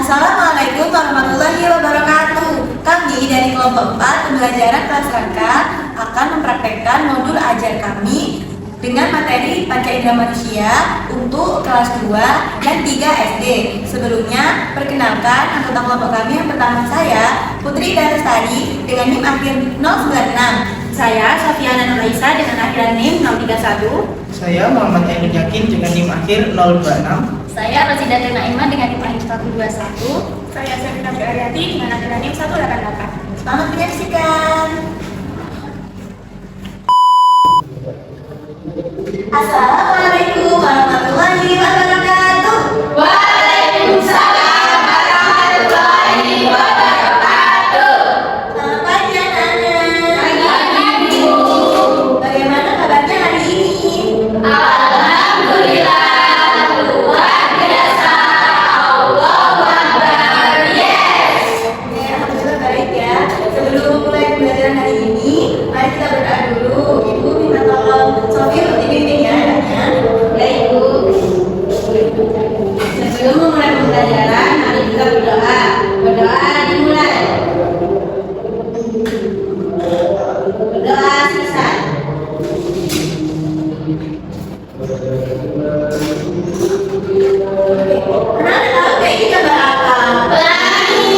Assalamualaikum warahmatullahi wabarakatuh. Kami dari kelompok 4 pembelajaran kelas rangka akan mempraktekkan modul ajar kami dengan materi panca indera manusia untuk kelas 2 dan 3 SD. Sebelumnya, perkenalkan anggota kelompok kami yang pertama saya, Putri Darustari dengan NIM akhir 096. Saya Safiana Nuraisa dengan akhiran NIM 031. Saya Muhammad Ainun Yakin dengan NIM akhir 026. Saya Rosida Naima dengan NIM akhir 121. Saya Safina Aryati dengan akhiran NIM 188. Selamat menyaksikan. Assalamualaikum warahmatullahi wabarakatuh. Waalaikumsalam warahmatullahi wabarakatuh. Selamat pagi anak-anak. Pagi, Bu. Bagaimana kabarnya hari ini? Alhamdulillah, luar biasa. Allahu Akbar. Yes. Oke, alhamdulillah baik ya. Sebelum memulai pembelajaran hari ini, mari kita berdoa dulu. Ibu minta tolong Sofi untuk dibimbing ya anaknya. Baik, Bu. Sebelum memulai pembelajaran, mari kita berdoa. Berdoa dimulai. Berdoa selesai. Anak-anak tahu kayak ini gambar apa? Pelangi.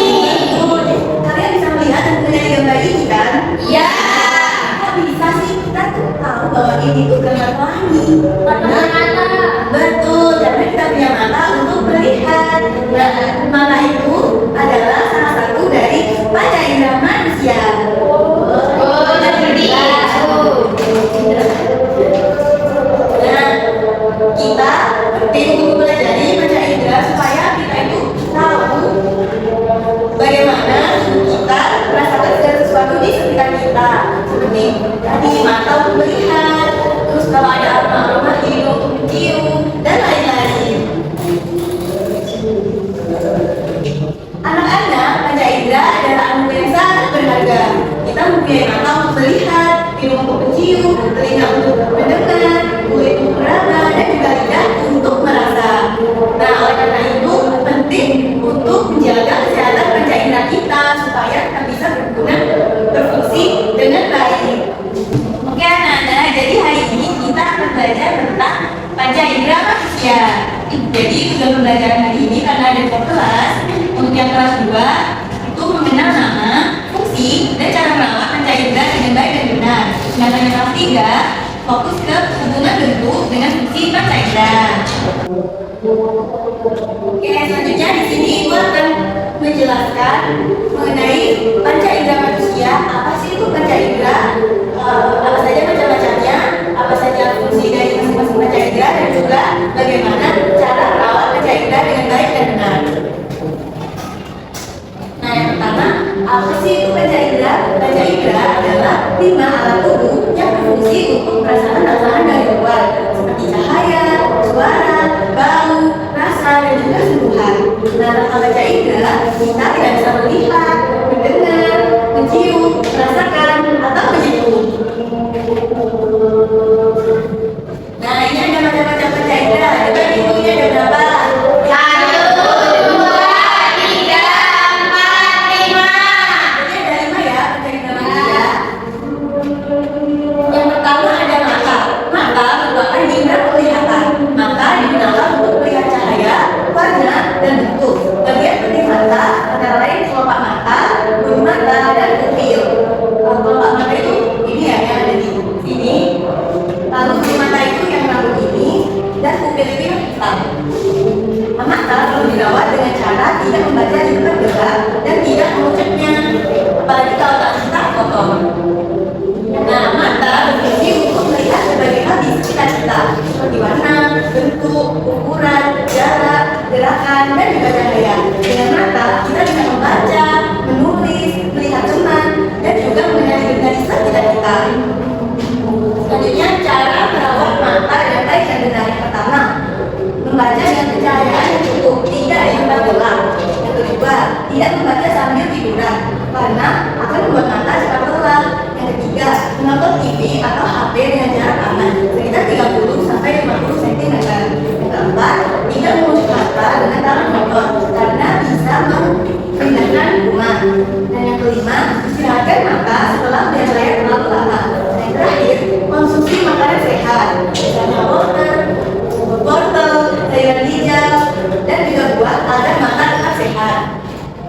Kalian bisa melihat dan mengenali gambar ini kan? Ya. Kok bisa sih kita tuh tahu bahwa ini tuh gambar pelangi? Mata. Betul, karena kita punya mata untuk melihat. Nah, mata itu adalah salah satu dari panca indera manusia. Oh, seperti itu. Nah, kita penting untuk mempelajari panca indera supaya kita itu tahu bagaimana kita merasakan segala sesuatu di sekitar kita. Seperti tadi mata untuk melihat, terus kalau ada aroma-aroma hidung untuk mencium, dan lain-lain. Anak-anak, panca indera adalah anugerah yang sangat berharga. Kita mempunyai mata untuk melihat, hidung untuk mencium, telinga untuk mendengar, kulit untuk meraba, dan juga lidah untuk merasa. Nah, oleh karena itu penting untuk menjaga kesehatan panca indera kita supaya kita bisa berfungsi dengan baik. Oke anak-anak, jadi hari ini kita akan belajar tentang panca indera manusia. Jadi tujuan pembelajaran hari ini karena ada 2 kelas. Untuk yang kelas 2 itu mengenal nama, fungsi, dan cara merawat panca indera dengan baik dan benar. Sedangkan yang kelas 3 fokus ke hubungan bentuk dengan fungsi panca indera. Oke, selanjutnya di sini Ibu akan menjelaskan mengenai panca indera manusia. Apa sih itu panca indera? Apa saja macam-macamnya? Apa saja fungsi dari masing-masing panca indera dan juga bagaimana cara merawat panca indera dengan baik dan benar. Nah, yang pertama, apa sih itu panca indera? Panca indera adalah 5 alat tubuh yang berfungsi untuk merasakan rasakan dari luar, seperti cahaya, suara, bau, rasa, dan juga sentuhan. Nah, tanpa panca indera, kita tidak bisa melihat, mendengar, mencium, merasakan, atau menyentuh. Nah, ini ada macam-macam panca indera. Coba ibu ini ada berapa? 1, 2, 3, 4, 5. Jadi ada 5 ya panca indera manusia. Yang pertama ada mata. Mata merupakan indera penglihatan. Mata digunakan untuk melihat cahaya, warna, dan bentuk. Bagian penting mata antara lain kelopak mata, bulu mata, dan pupil. Kelopak mata itu ini ya yang ada di sini. Lalu bulu mata itu yang rambut ini, dan pupil itu yang hitam. Mata perlu dirawat dengan cara tidak membaca di tempat gelap dan tidak mengucapnya, apalagi kalau tak kita kotor. Nah, mata berfungsi untuk melihat berbagai hal di sekitar kita, seperti warna, bentuk, ukuran, jarak, gerakan, dan juga cahaya. Dengan mata, kita bisa membaca, menulis, melihat teman, dan juga mengenali benda di sekitar kita. Selanjutnya, cara merawat mata dengan baik dan benar. Yang pertama, membaca dengan pencahayaan yang cukup, tidak di tempat gelap. Yang kedua, tidak membaca sambil tiduran, karena akan membuat mata cepat lelah. Yang ketiga, menonton TV atau HP dengan jarak aman, sekitar 30 sampai 50 cm. Yang keempat, tidak mengunci mata dengan tangan kotor, karena bisa memindahkan rumah. Dan yang kelima, istirahatkan mata setelah berlayar terlalu lama. Dan yang terakhir, konsumsi makanan sehat, misalnya wortel, sayuran hijau, dan juga buah agar mata tetap sehat.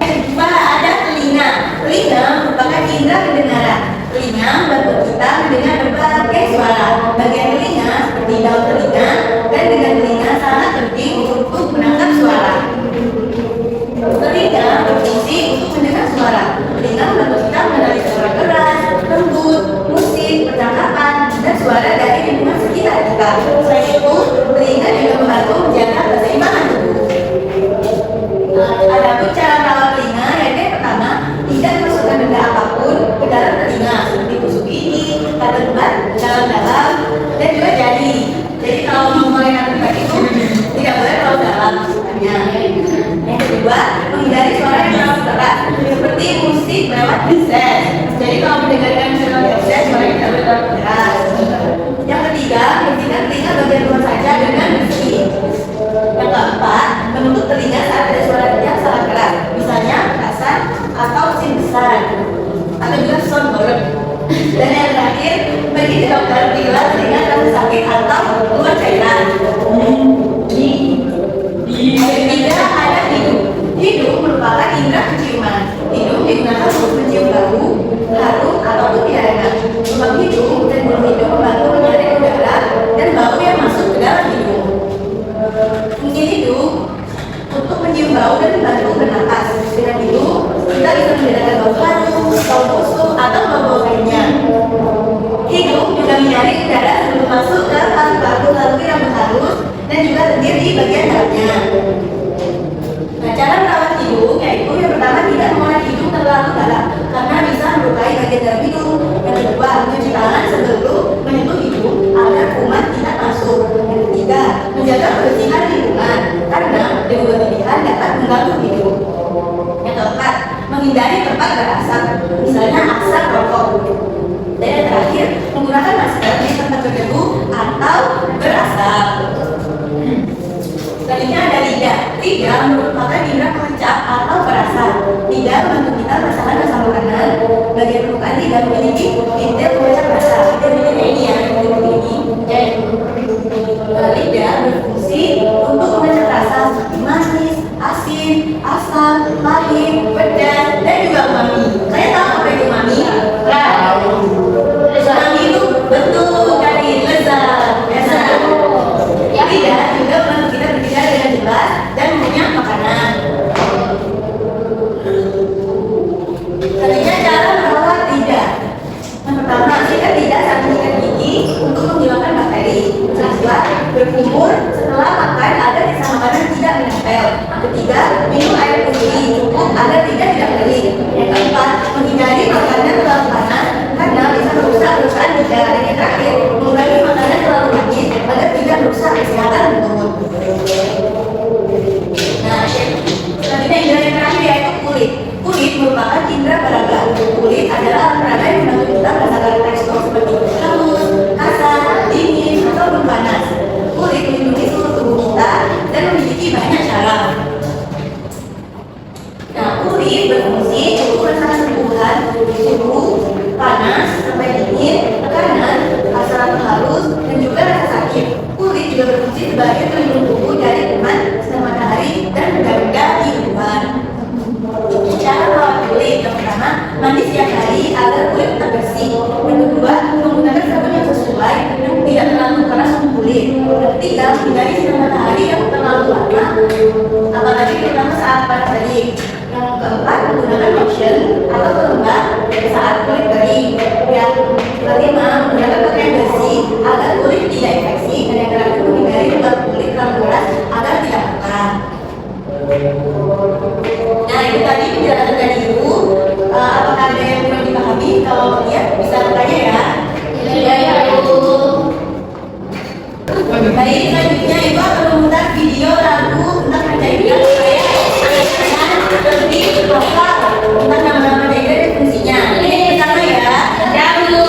Yang kedua ada telinga. Telinga merupakan indera pendengaran. Telinga membantu kita mendengar berbagai suara. Bagian telinga seperti daun telinga dan dengan telinga sangat penting untuk menangkap suara. Telinga berfungsi untuk mendengar suara. Telinga membantu kita mengenali suara keras, lembut, musik, percakapan, dan suara dari lingkungan sekitar kita. Selain itu, telinga juga membantu menjaga keseimbangan tubuh. Adapun cara merawat telinga, yaitu yang pertama, tidak memasukkan benda apapun ke dalam telinga, seperti tusuk gigi, kata lebat dalam-dalam, dan juga jari. Jadi kalau mau mulai tempat itu tidak boleh terlalu dalam masukannya. Yang kedua, menghindari suara yang terlalu keras, seperti musik lewat headset. Jadi kalau mendengarkan musik lewat headset, suara yang tidak boleh terlalu keras. Yang ketiga, bersihkan telinga bagian luar saja dengan bersih. Yang keempat, menutup telinga saat ada suara yang sangat keras, misalnya petasan atau mesin besar, atau juga soundboard. Dan yang terakhir, pergi ke dokter bila telinga terlalu sakit atau keluar cairan. Yang ketiga ada hidung. Hidung merupakan indera penciuman. Hidung digunakan untuk mencium bau, harum ataupun tidak enak. Lubang hidung dan bulu hidung membantu menyaring udara dan bau yang masuk ke dalam hidung. Fungsi hidung untuk mencium bau dan membantu bernapas. Dengan hidung kita bisa membedakan bau harum, bau busuk atau bau lainnya. Hidung juga menyaring udara sebelum masuk ke paru-paru melalui rambut halus dan juga lendir di bagian dalamnya. Nah, cara merawat hidung yaitu yang pertama tidak mengolah hidung terlalu dalam karena bisa melukai bagian dalam hidung. Yang kedua, mencuci tangan sebelum menyentuh hidung agar kuman tidak masuk. Yang ketiga, menjaga kebersihan lingkungan karena debu berlebihan dapat mengganggu hidung. Yang keempat, menghindari tempat berasap, misalnya asap rokok. Dan yang terakhir, menggunakan masker di tempat berdebu atau berasap. Selanjutnya ada lidah. Lidah merupakan indera pengucap atau perasa. Lidah membantu kita merasakan rasa makanan. Bagian permukaan lidah memiliki pintu pengucap rasa. Pintunya ini ya, pintu ini. Lidah berfungsi untuk mengecap rasa seperti manis, asin, asam, pahit, pedas, dan juga umami. Saya tahu apa itu umami? Umami itu betul dari lezat. Lidah juga membantu kita berbicara dengan jelas dan mengunyah makanan. Selanjutnya cara merawat lidah. Yang pertama, sikat lidah saat menyikat gigi untuk menghilangkan bakteri. Yang kedua, berkumur setelah makan agar sisa makanan tidak menempel. Yang ketiga, minum air putih cukup agar lidah tidak kering. Yang keempat, menghindari makanan terlalu panas karena bisa merusak perusahaan lidah. Dan yang terakhir, mengurangi makanan terlalu manis agar tidak merusak kesehatan mulut. Nah, selanjutnya indera yang terakhir yaitu kulit. Kulit merupakan indera peraga. Kulit adalah alat peraga yang membantu kita merasakan tekstur seperti halus, kasar, dingin, ataupun panas. Kulit melindungi seluruh tubuh kita dan memiliki banyak cara. Nah, kulit berfungsi untuk merasakan perubahan suhu, panas, sampai dingin, tekanan, rasa halus, dan juga rasa sakit. Kulit juga berfungsi sebagai pelindung tubuh dari kuman, sinar matahari, dan benda-benda di luar. Cara merawat kulit, yang pertama, mandi setiap hari agar kulit tetap bersih. Yang kedua, menggunakan sabun yang sesuai dan tidak terlalu keras untuk kulit. Yang ketiga, menghindari sinar matahari yang terlalu lama, apalagi terutama saat panas terik. Yang keempat, menggunakan lotion atau pelembab saat kulit kering. Yang kelima, menggunakan pakaian bersih agar kulit tidak infeksi. Dan yang terakhir, menghindari luka kulit terlalu keras agar tidak pekat. Nah, itu tadi penjelasan dari Ibu. Apakah ada yang kurang dipahami? Kalau iya, bisa bertanya ya. Iya, Ibu. Baik, selanjutnya Ibu akan memutar video lagu tentang pencairian supaya anak-anak lebih hafal tentang nama-nama daerah dan fungsinya. Ini pertama ya. Ya, Bu.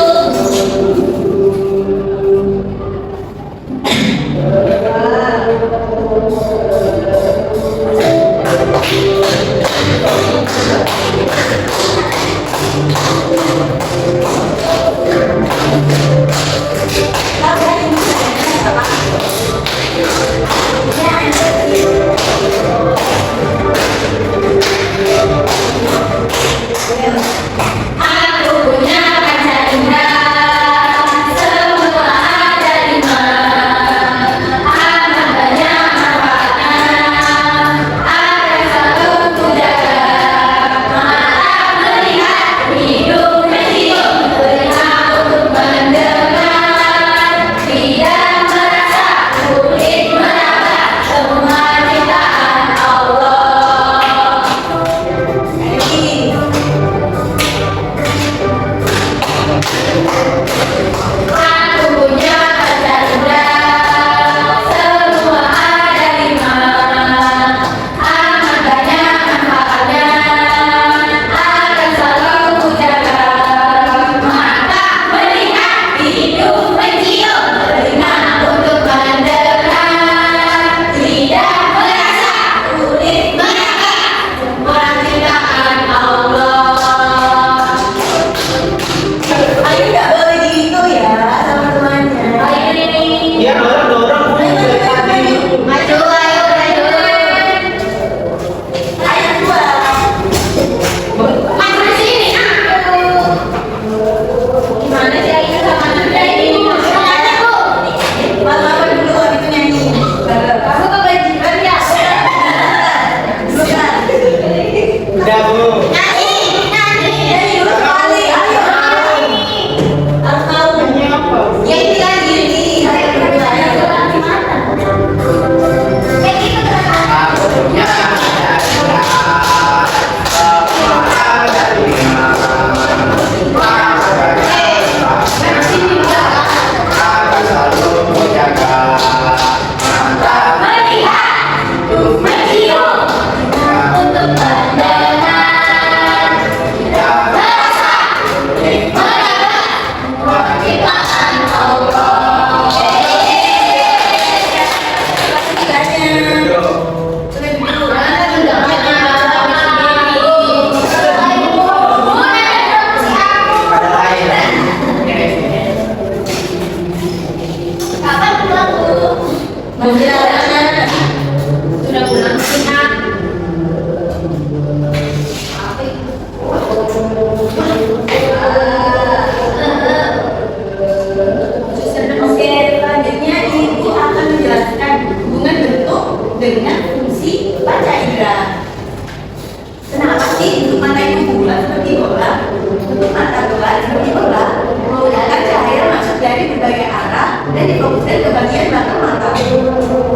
hanya difokuskan ke bagian belakang mata.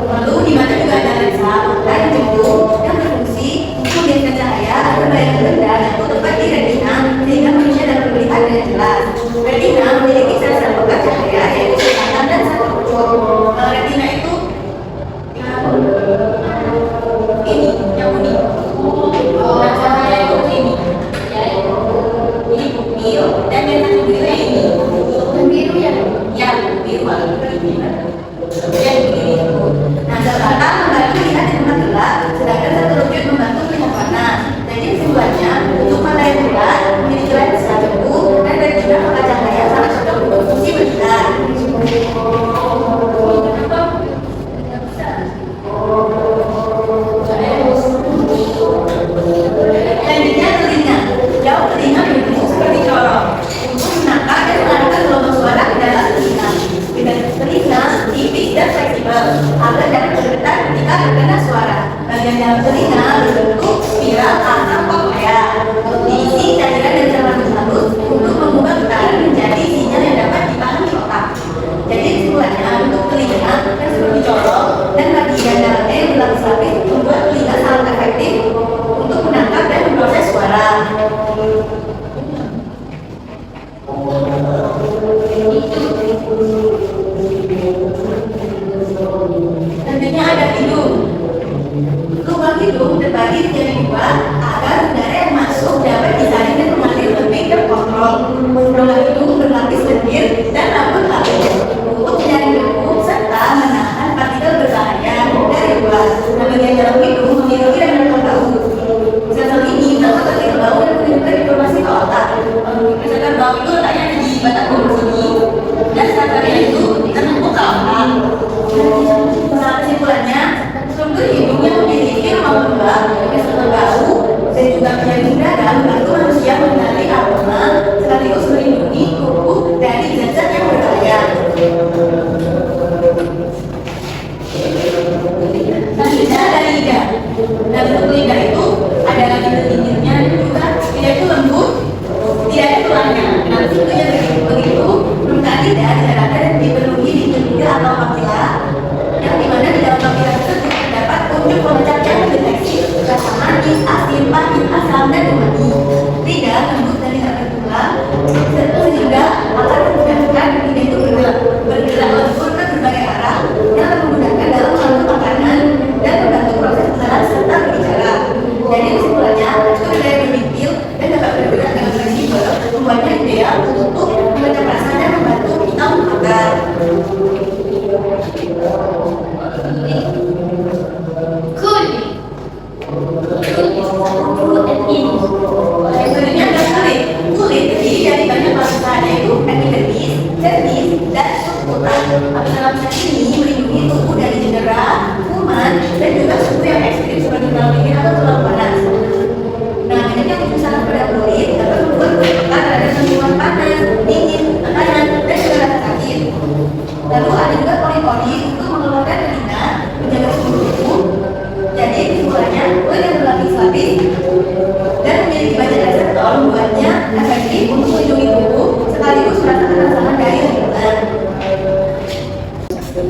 Lalu di mata juga ada lensa mata yang jemput yang berfungsi untuk membiaskan cahaya agar bayangan benda jatuh tepat di retina sehingga manusia dapat melihat dengan jelas. Retina memiliki sel-sel pekat cahaya yaitu selatan dan satu unsur. Retina itu ini yang kuning. Nah, cahaya itu ini. Ini pupil dan yang satu biru yang ini. Yang biru ya? Ya, biru ini. Yang ini. Nah, sel mata membantu lihat di tempat gelap, sedangkan satu wujud membantu melihat warna. Jadi kesimpulannya, untuk mata yang bulat memiliki lensa jemput dan retina pekat cahaya sangat cocok untuk fungsi melihat. Selanjutnya telinga. Jauh telinga berfungsi seperti corong untuk menangkap dan mengarahkan gelombang suara ke dalam telinga. Dengan telinga tipis dan fleksibel agar dapat bergetar ketika terkena suara. Bagian dalam telinga berbentuk spiral atau koklea. Diisi cairan dan cairan halus untuk mengubah getaran menjadi sinyal yang dapat dipahami otak. Jadi kesimpulannya untuk telinga yang seperti corong dan bagian dalamnya yang berlapis-lapis membuat telinga sangat efektif untuk menangkap dan memproses suara. Selanjutnya ada hidung. Lubang hidung terbagi menjadi dua agar udara yang masuk dapat disaring dan mengalir lebih terkontrol. Lubang hidung berlapis lendir dan rambut halus untuk menyaring debu serta menahan partikel berbahaya dari luar. Nah, bagian dalam hidung memiliki rangkaian bau. Sensor ini dapat partikel bau dan mengirimkan informasi ke otak. Sensor bau itu letaknya di batang tubuh sini dan sensornya itu terhubung ke otak. Nah, kesimpulannya, struktur hidung yang memiliki rumah lembab, sensor bau, dan juga penyaring udara membantu manusia mengenali aroma sekaligus melindungi tubuh dari zat-zat yang berbahaya. Selanjutnya ada lidah. Nah, bentuk lidah itu ada lagi lendirnya dan juga lidah itu lembut, tidak ada tulangnya. Nah, bentuknya begitu, permukaan lidah diharapkan dipenuhi dinding atau papila, yang dimana di dalam papila tersebut terdapat unjuk pemecah yang mendeteksi rasa manis, asin, pahit, asam, dan umami. Lidah lembut dan tidak bertulang, sehingga akan memudahkan lidah itu bergerak lembut ke berbagai arah yang memudahkan dalam mengambil makanan dan membantu proses pencernaan serta berbicara. Jadi kesimpulannya, tekstur lidah yang berpikir dan dapat bergerak dengan fleksibel membuatnya ideal untuk membaca perasaan dan membantu kita makan. Sebenarnya ada kulit. Kulit terdiri dari banyak lapisan yaitu epidermis, dermis, dan subkutan. Lapisan ini melindungi tubuh dari cedera, kuman, dan juga suhu yang ekstrim seperti terlalu dingin atau terlalu panas. Nah, banyaknya kesusahan pada kulit dapat membuat kulit terhadap sentuhan panas, dingin, tekanan, dan juga rasa sakit. Lalu ada juga pori-pori untuk mengeluarkan telinga, menjaga suhu tubuh. Jadi kesimpulannya, kulit yang berlapis-lapis dan memiliki banyak reseptor membuatnya efektif untuk melindungi tubuh sekaligus merasakan rasa dari lingkungan.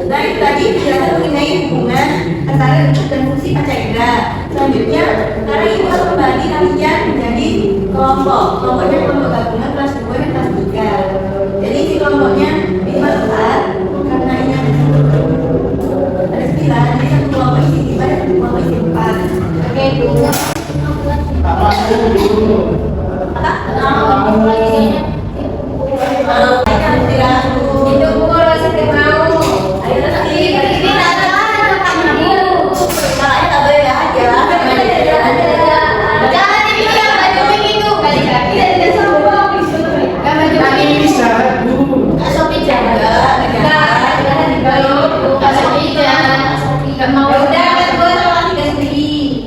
Nah, itu tadi penjelasan mengenai hubungan antara bentuk dan fungsi panca indera. Selanjutnya, sekarang ibu akan membagi kalian menjadi kelompok. Kelompoknya kelompok gabungan kelas 2 dan kelas 3. Jadi si kelompoknya minimal 4 karena ini ada 9. Jadi satu kelompok isi 5 dan satu kelompok isi 4. Oke, Bu. Apa? Itu pukul masih mau. Ayo nanti ini ada malahnya tak boleh aja. Jangan dibilang baju begitu kali-kali tidak semua. Kami bisa, Bu. Sopi jaga. Jangan dibalut. Sopi jangan. Enggak mau. Udah kan gua sama tiga sendiri.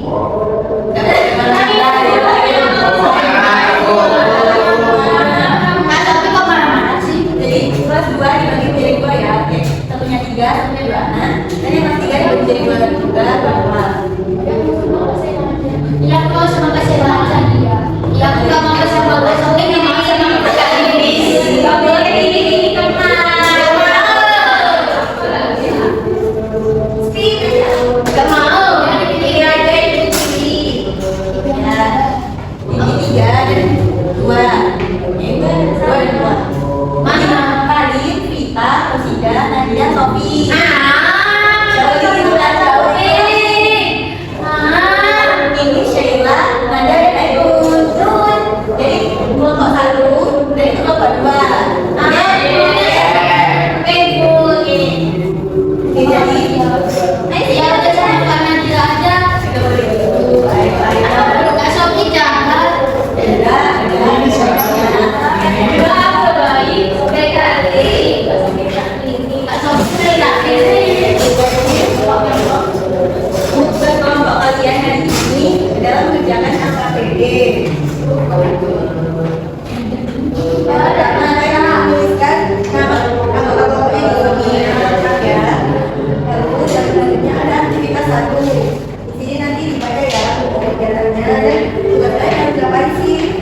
kegiatannya dan tugas kalian harus ngapain sih?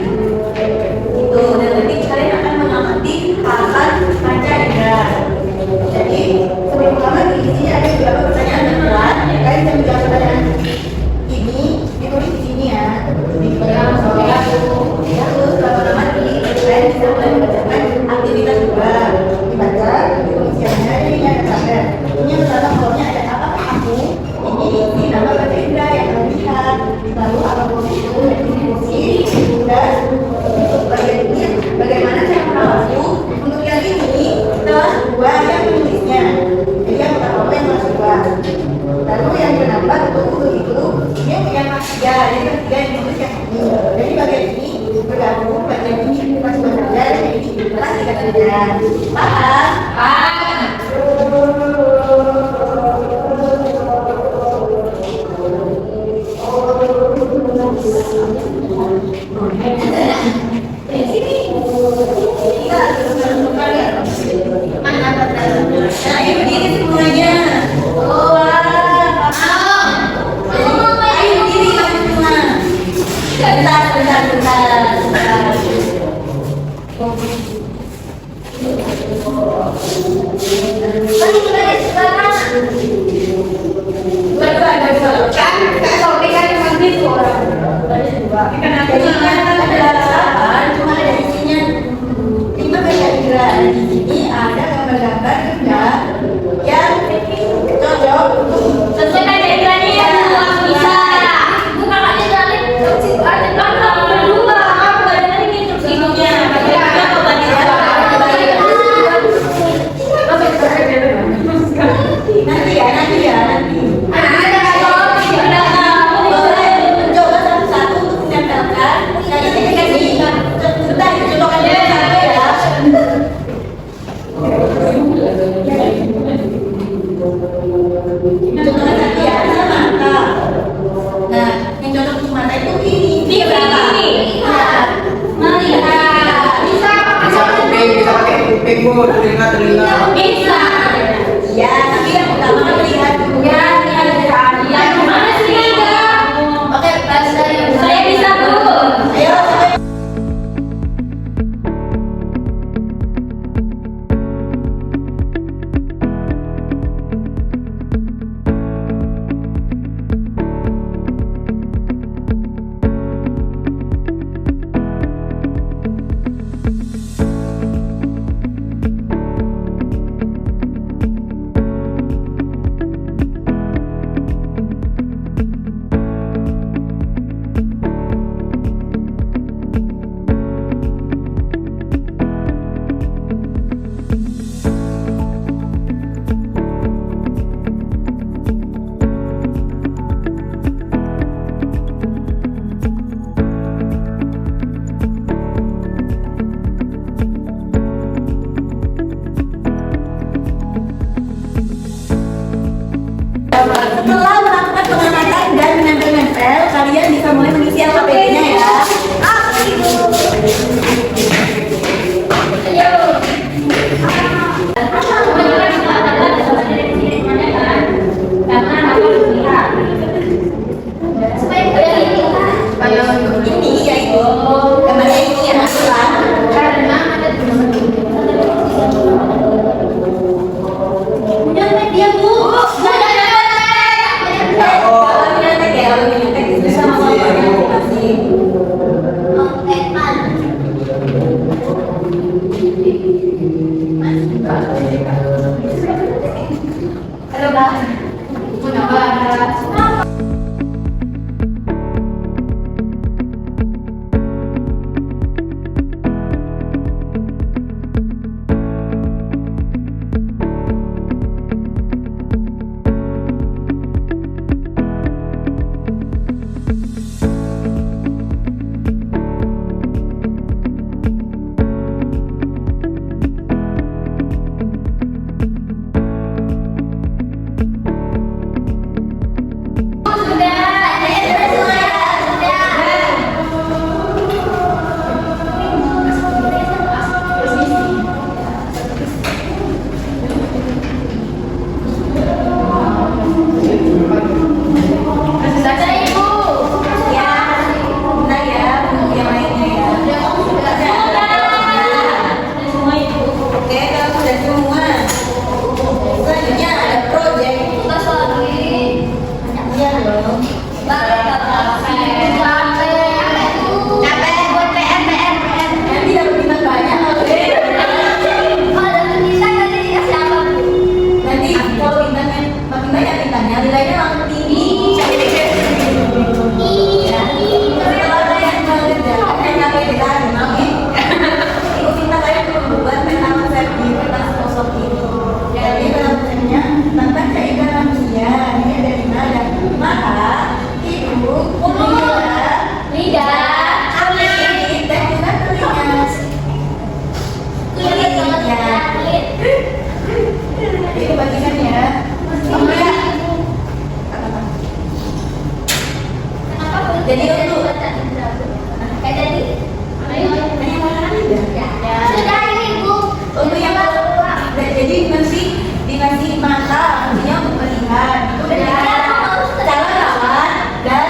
Itu, dan nanti kalian akan mengamati hal-hal panca indera. Jadi sebelum lama di sini ada beberapa pertanyaan teman. Kalian bisa menjawab pertanyaan ini ditulis di sini ya. Terus lama-lama kalian bisa mulai mengerjakan aktivitas juga. Dibaca tulisannya ini ada gambar. Ini yang pertama kolomnya ada apakah aku? Ini nama baca indra yang kalian lihat. Lalu apapun itu distribusi dan untuk bagian ini bagaimana cara merawatku? Untuk yang ini kelas 2 yang menulisnya. Jadi yang pertama yang kelas 2. Lalu yang kenapa untuk itu dia punya kelas 3. Jadi kelas 3 yang menulis yang ini. Jadi bagian ini bergabung, bagian ini kelas 2 saja, dan ini kelas 3 saja. Paham? Di sini kita mana benar? Nah, ini berdiri semuanya. Oh, ayo berdiri semua. Bentar. Dua. Kan sorti kan cuma gitu orang. Jadi kan ada delapan, cuma ada isinya 5 beda indra. Di sini ada gambar-gambar yang cocok untuk Sesuai dengan indranya yang langsung bisa. Bukan aja jalan ke situ aja kan berdua. Aku badannya ini terus ibunya. nanti ya. Ada kalau tidak Boleh mencoba satu-satu untuk menempelkan. Nah, ini dikasih sebentar dicontohkan dulu satu ya. Contohkan satu ya, sama mata. Nah, yang cocok untuk mata itu ini berapa? Nah, melihat bisa Bisa pakai kuping bu, telinga. bisa. ya, tapi yang utama kan melihat dulu. Ya, yang mana sih enggak? Oke, saya bisa tuh. Ayo, sampai setelah melakukan pengamatan dan menempel-nempel, kalian bisa mulai mengisi LKPD-nya ya. Ini yaitu gambarnya ini ya, dia bu. Halo, Bang. Kulit dan juga telinga. Kulit banget ya. Kulit. Itu bagikan ya. Kamu ya. Kenapa kulit Jadi tidak untuk- dibuat Indrabu? Kayak tadi. Ayo. Ya. Sudah ini Ibu. Untuk yang jadi nanti dikasih mata artinya untuk melihat. Udah. Cara rawat dan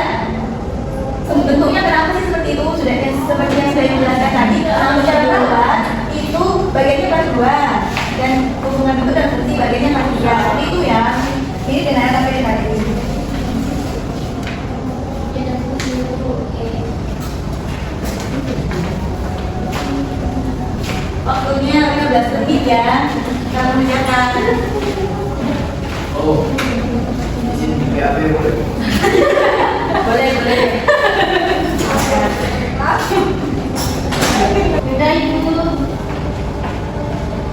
bentuknya kenapa sih seperti itu? Sudah seperti yang saya jelaskan tadi. Cara rawat itu bagiannya kelas 2 dan hubungan bentuk dan fungsi bagiannya kelas 3. Itu ya. Ini dengan sampai tadi. Waktunya 15 menit ya. Kalau mencatat. Oh, di sini BAB boleh. Boleh, boleh. Sudah Ibu.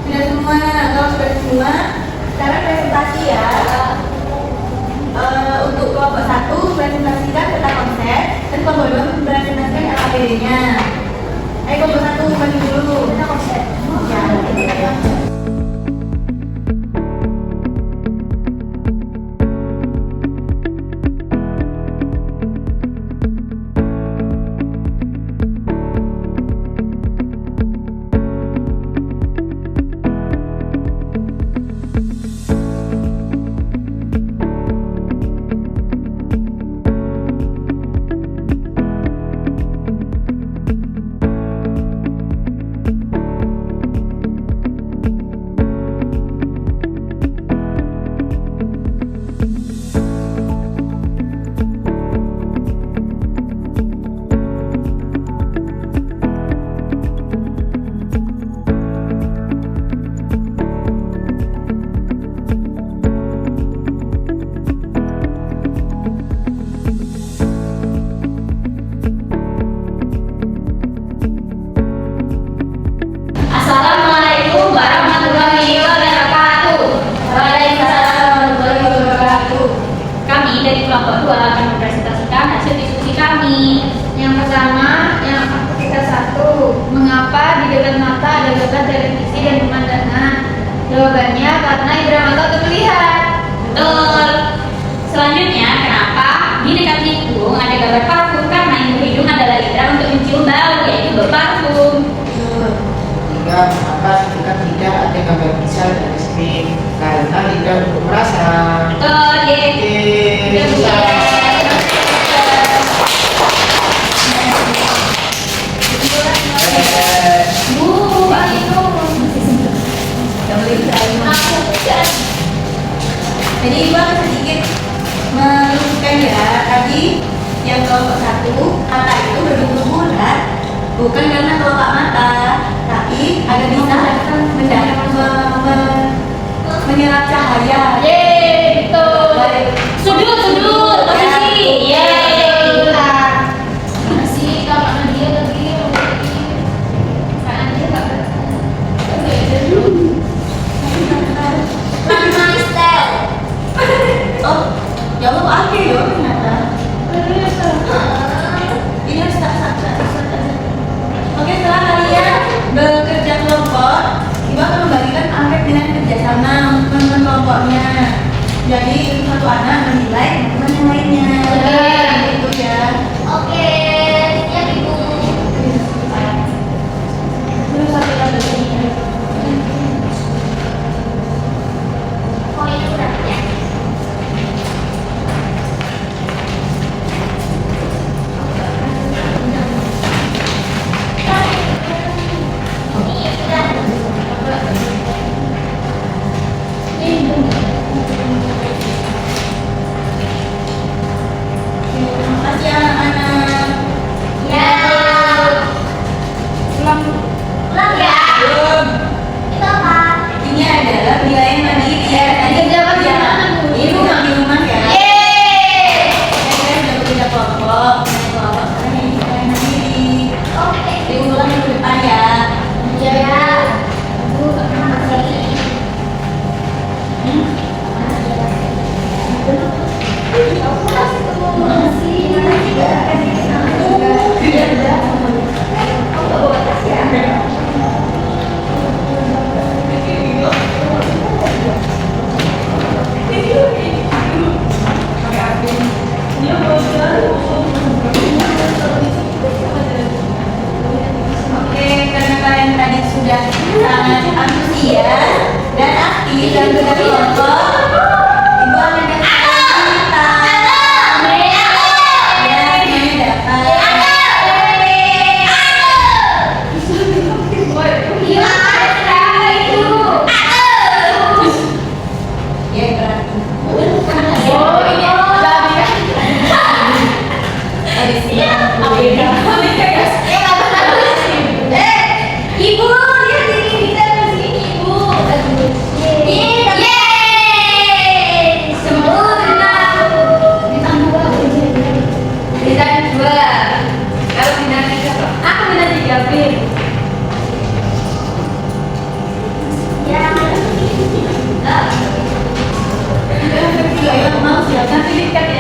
Sudah semua, kalau sudah semua, sekarang presentasi ya. Untuk kelompok 1 presentasikan tentang konsep dan kelompok 2 presentasikan LAPD-nya. Ayo kelompok 1 bagi dulu tentang konsep. Ya. Assalamualaikum warahmatullahi wabarakatuh. Waalaikumsalam warahmatullahi wabarakatuh. Kami dari kelompok 2 akan mempresentasikan hasil diskusi kami. Yang pertama, yang aktivitas 1, mengapa di dekat mata ada gambar televisi dan pemandangan? Jawabannya karena indera mata untuk melihat. Betul. Selanjutnya, kenapa di dekat hidung ada gambar parfum? Karena hidung adalah indera untuk mencium bau, yaitu bau parfum. Tiga, maka ketika tidak ada gambar pisau dan es krim karena tidak untuk merasa. Betul, ye. Oke, bisa. Bu, itu. Jadi Ibu akan sedikit meluruskan ya. Tadi yang kelompok 1 mata itu berbentuk bulat bukan karena kelopak mata, tapi agar bisa menyerap cahaya. Ye, betul. Sudut, posisi. Ye. Masih kalau dia lagi karena dia enggak Oh, jawab akhir ya ternyata. Ini harus tak. Oke, setelah kalian bekerja kelompok, Ibu akan membagikan angket dengan kerjasama teman-teman kelompoknya. Jadi satu anak menilai teman yang lainnya. Oke. Itu ya. Oke, siap Ibu. Terus satu lagi. Oh, ini udah ya. Ini Ibu, lihat ini kita sini ibu. Yeay, sempurna. Bintang 2. Bintang 2. Kalau bintang 3, aku bintang 3 Bir. Ya. Mau siapa? Pilih kaki